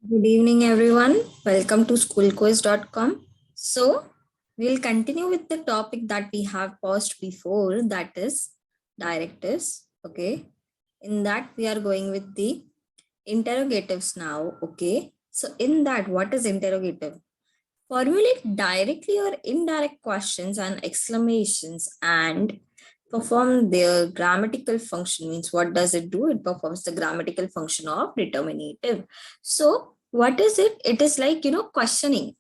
Good evening, everyone. Welcome to schoolquiz.com. So, we'll continue with the topic that we have paused before, that is directives. Okay. In that, we are going with the interrogatives now. Okay. So, in that, what is interrogative? Formulate directly or indirect questions and exclamations and perform their grammatical function. Means what does it do? It performs the grammatical function of determinative. So what is it? It is like, questioning.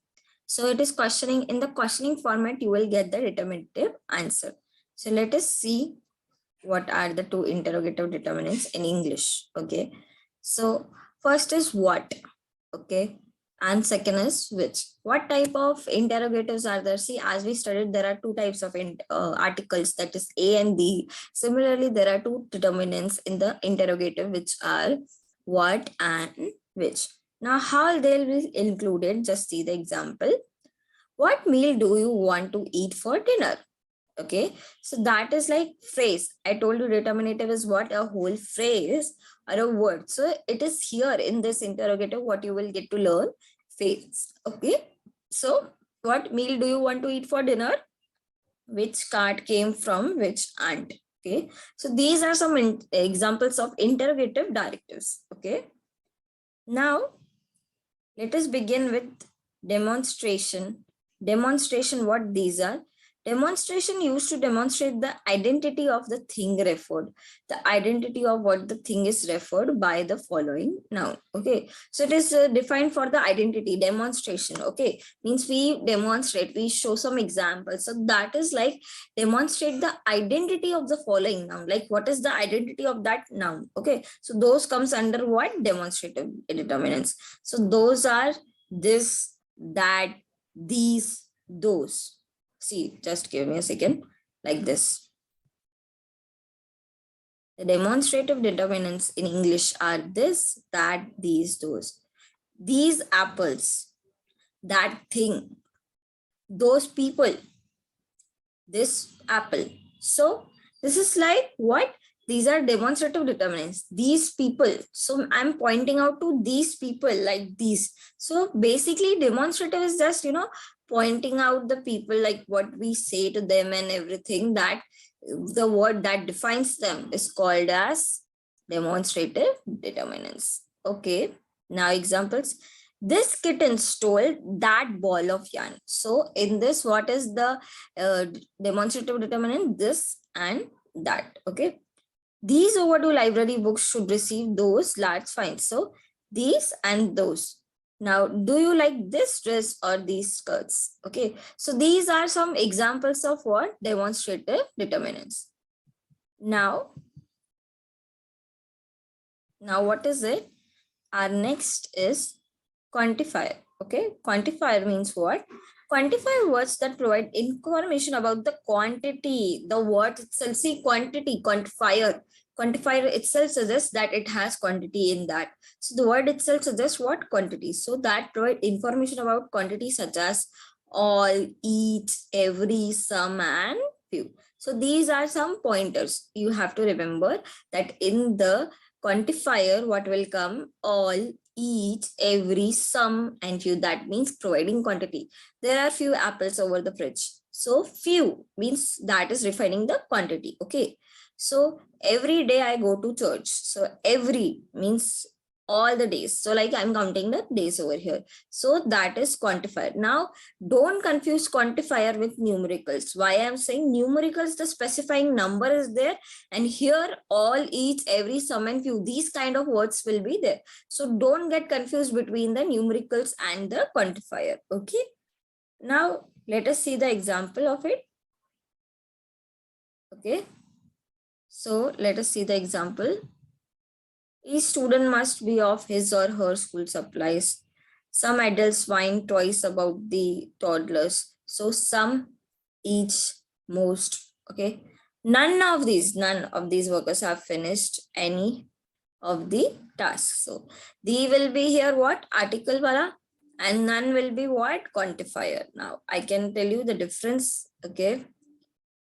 So it is questioning. In the questioning format, you will get the determinative answer. So let us see what are the two interrogative determinants in English. Okay. So first is what. Okay. And second is which. What type of interrogatives are there? See, as we studied, there are two types of articles, that is A and B. Similarly, there are two determinants in the interrogative, which are what and which. Now, how they'll be included, just see the example. What meal do you want to eat for dinner? Okay, so that is like phrase. I told you determinative is what? A whole phrase or a word. So it is here in this interrogative what you will get to learn, phrase. Okay, so what meal do you want to eat for dinner? Which card came from which aunt? Okay, so these are some examples of interrogative directives. Okay, now let us begin with demonstration. Demonstration, what these are? Demonstration used to demonstrate the identity of the thing referred, the identity of what the thing is referred by the following noun. Okay, so it is defined for the identity. Demonstration, okay, means we demonstrate, we show some examples. So that is like demonstrate the identity of the following noun. Like what is the identity of that noun? Okay, so those comes under what? Demonstrative determinants. So those are this, that, these, those. See, just give me a second, like this. The demonstrative determinants in English are this, that, these, those. These apples, that thing, those people, this apple. So this is like what? These are demonstrative determinants. These people. So I'm pointing out to these people like these. So basically demonstrative is just, pointing out the people, like what we say to them and everything, that the word that defines them is called as demonstrative determinants. Okay. Now examples. This kitten stole that ball of yarn. So in this, what is the demonstrative determinant? This and that. Okay. These overdue library books should receive those large fines. So these and those. Now, do you like this dress or these skirts? Okay. So these are some examples of what? Demonstrative determinants. Now what is it? Our next is quantifier. Okay, quantifier means what? Quantifier words that provide information about the quantity. The word itself, see, quantity, quantifier. Quantifier itself suggests that it has quantity in that. So the word itself suggests what? Quantity. So that provide information about quantity such as all, each, every, some, and few. So these are some pointers. You have to remember that in the quantifier, what will come? All, each, every, some, and few. That means providing quantity. There are few apples over the fridge. So few means that is refining the quantity. Okay. So every day I go to church. So every means all the days. So like I'm counting the days over here. So that is quantifier. Now don't confuse quantifier with numericals. Why I'm saying numericals, the specifying number is there, and here all, each, every, some, and few, these kind of words will be there. So don't get confused between the numericals and the quantifier. Okay. Now let us see the example of it. Okay. So let us see the example. Each student must be of his or her school supplies. Some adults whine twice about the toddlers. So some, each, most. Okay. None of these workers have finished any of the tasks. So they will be here what? Article wala, and none will be what? Quantifier. Now I can tell you the difference. Okay.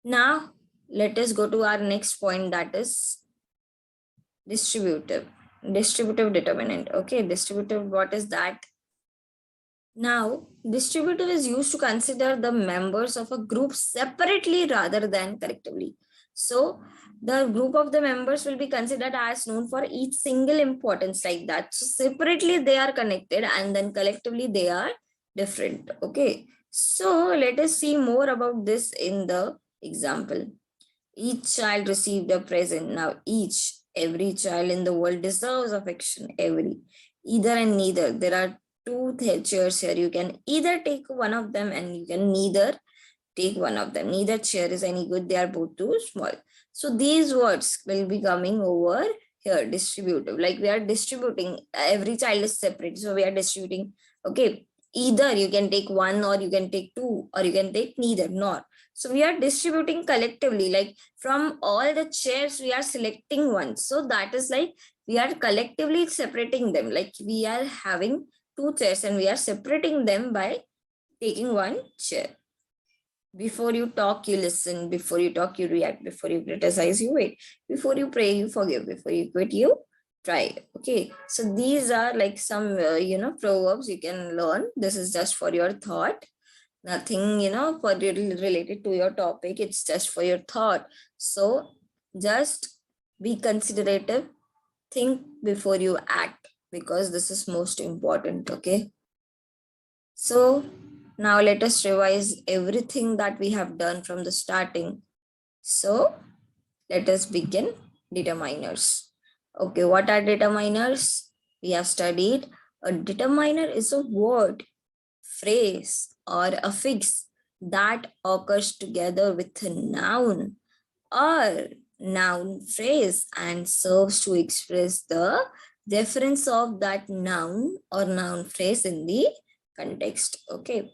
Now let us go to our next point, that is distributive. Distributive determinant. Okay, distributive, what is that? Now, distributive is used to consider the members of a group separately rather than collectively. So, the group of the members will be considered as known for each single importance like that. So, separately they are connected and then collectively they are different. Okay. So, let us see more about this in the example. Each child received a present. Now, every child in the world deserves affection. Either and neither. There are two chairs here. You can either take one of them and you can neither take one of them. Neither chair is any good. They are both too small. So these words will be coming over here, distributive. Like we are distributing, every child is separate. So we are distributing, okay, either you can take one or you can take two or you can take neither, nor. So we are distributing collectively, like from all the chairs, we are selecting one. So that is like we are collectively separating them. Like we are having two chairs and we are separating them by taking one chair. Before you talk, you listen. Before you talk, you react. Before you criticize, you wait. Before you pray, you forgive. Before you quit, you try. Okay. So these are like some, proverbs you can learn. This is just for your thought. Nothing, for related to your topic. It's just for your thought. So just be considerative. Think before you act because this is most important. Okay. So now let us revise everything that we have done from the starting. So let us begin determiners. Okay, what are determiners? We have studied a determiner is a word, phrase, or affix that occurs together with a noun or noun phrase and serves to express the difference of that noun or noun phrase in the context. Okay.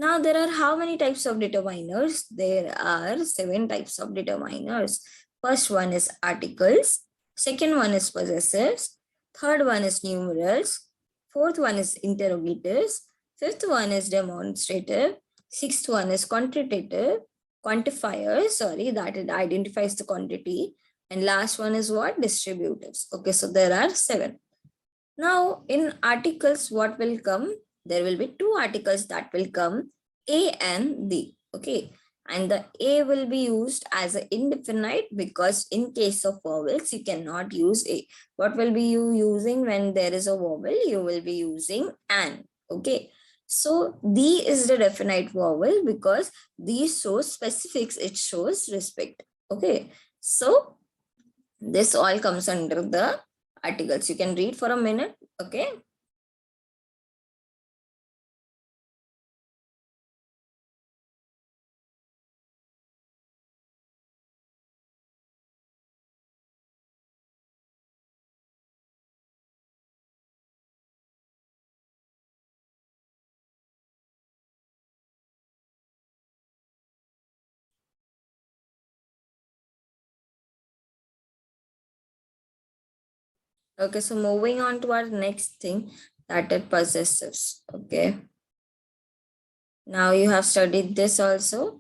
Now there are how many types of determiners? There are 7 types of determiners. First one is articles. Second one is possessives. Third one is numerals. Fourth one is interrogatives. Fifth one is demonstrative. Sixth one is quantitative. Quantifier, sorry, that it identifies the quantity. And last one is what? Distributives. Okay, so there are 7. Now in articles, what will come? There will be 2 articles that will come, A and the. Okay, and the A will be used as an indefinite because in case of vowels, you cannot use A. What will be you using when there is a vowel? You will be using an. Okay, so the is the definite vowel because the shows specifics, it shows respect. Okay, so this all comes under the articles. You can read for a minute. Okay. Okay, so moving on to our next thing, that is possessives. Okay. Now you have studied this also.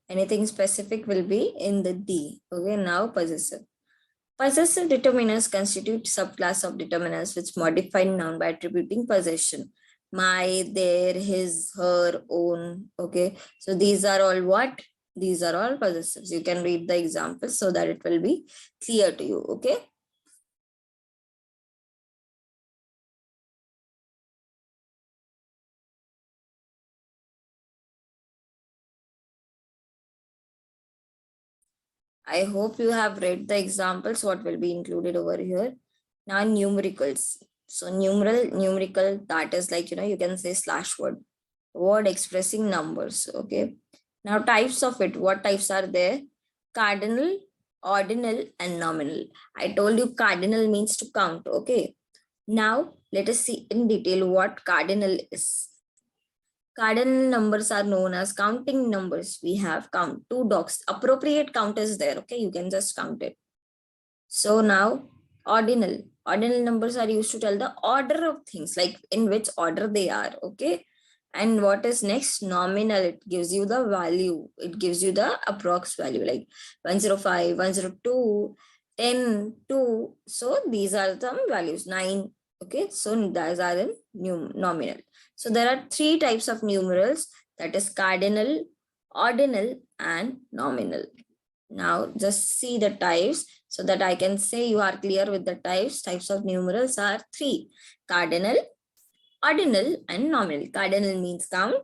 Anything specific will be in the D. Okay, now possessive. Possessive determiners constitute subclass of determiners which modify noun by attributing possession. My, their, his, her, own. Okay, so these are all what? These are all possessives. You can read the examples so that it will be clear to you. Okay. I hope you have read the examples, what will be included over here. Now numericals. So numerical, that is like, you can say slash word expressing numbers. Okay. Now types of it, what types are there? Cardinal, ordinal, and nominal. I told you cardinal means to count. Okay. Now let us see in detail what cardinal is. Cardinal numbers are known as counting numbers. We have count 2 dogs. Appropriate count is there. Okay, you can just count it. So now ordinal. Ordinal numbers are used to tell the order of things, like in which order they are. Okay. And what is next? Nominal. It gives you the value. It gives you the approx value, like 105, 102, 10, 2. So these are some values, 9. Okay, so those are the nominal. So there are three types of numerals, that is cardinal, ordinal, and nominal. Now just see the types so that I can say you are clear with the types. Types of numerals are three: cardinal, ordinal, and nominal. Cardinal means count.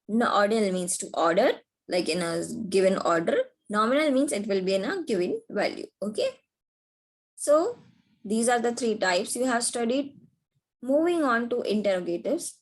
No, ordinal means to order, like in a given order. Nominal means it will be in a given value. Okay. So these are the three types you have studied. Moving on to interrogatives.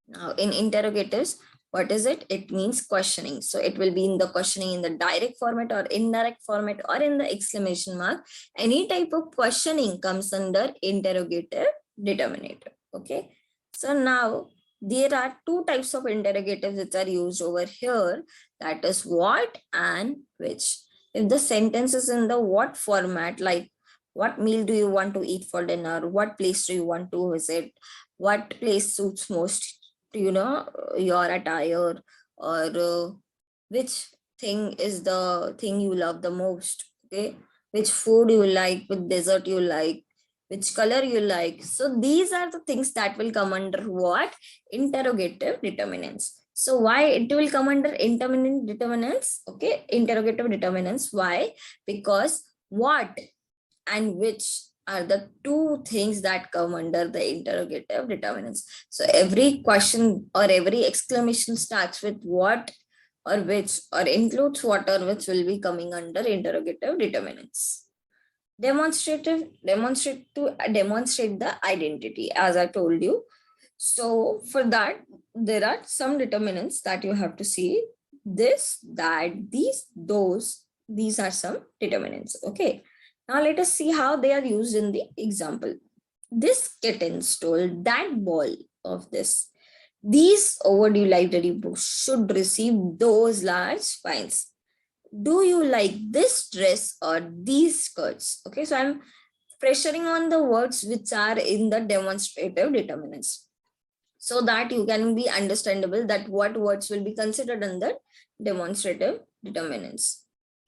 Now in interrogatives, what is it? It means questioning. So it will be in the questioning in the direct format or indirect format or in the exclamation mark. Any type of questioning comes under interrogative determinative. Okay. So now there are two types of interrogatives which are used over here. That is what and which. If the sentence is in the what format, like what meal do you want to eat for dinner? What place do you want to visit? What place suits most to, your attire? Or which thing is the thing you love the most? Okay. Which food you like, which dessert you like, which color you like. So these are the things that will come under what? Interrogative determinants. So why it will come under intermittent determinants? Okay, interrogative determinants. Why? Because what and which are the two things that come under the interrogative determinants. So every question or every exclamation starts with what or which, or includes what or which, will be coming under interrogative determinants. Demonstrate to demonstrate the identity, as I told you. So for that, there are some determinants that you have to see: this, that, these, those. These are some determinants. Okay. Now let us see how they are used in the example. This kitten stole that ball of this. These overdue library books should receive those large fines. Do you like this dress or these skirts? Okay, so I'm pressuring on the words which are in the demonstrative determinants, so that you can be understandable that what words will be considered under demonstrative determinants.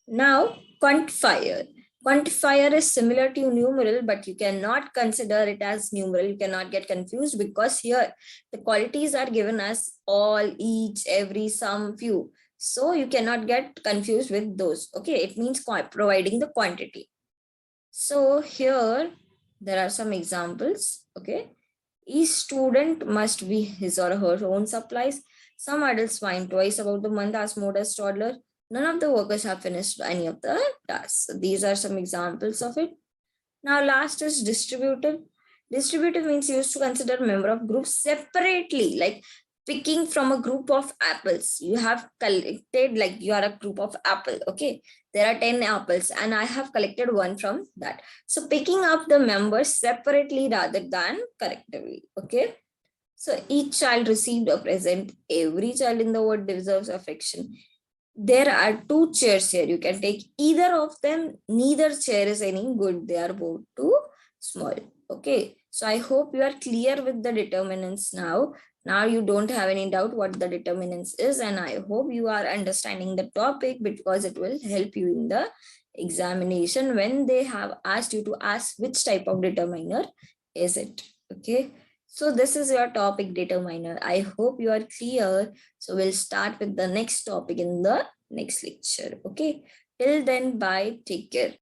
Now, quantifier. Quantifier is similar to numeral, but you cannot consider it as numeral. You cannot get confused because here the qualities are given as all, each, every, some, few. So you cannot get confused with those. Okay, it means providing the quantity. So here there are some examples. Okay, each student must be his or her own supplies. Some adults whine twice about the month as modest toddler. None of the workers have finished any of the tasks. So these are some examples of it. Now last is distributive. Distributive means used to consider member of groups separately, like picking from a group of apples. You have collected, like you are a group of apple. Okay, there are 10 apples and I have collected one from that. So picking up the members separately rather than collectively. Okay. So each child received a present. Every child in the world deserves affection. There are two chairs here. You can take either of them. Neither chair is any good. They are both too small. Okay. So I hope you are clear with the determinants now. Now you don't have any doubt what the determinants is, and I hope you are understanding the topic because it will help you in the examination when they have asked you to ask which type of determiner is it. Okay. So this is your topic, determiner. I hope you are clear. So we'll start with the next topic in the next lecture. Okay. Till then, bye. Take care.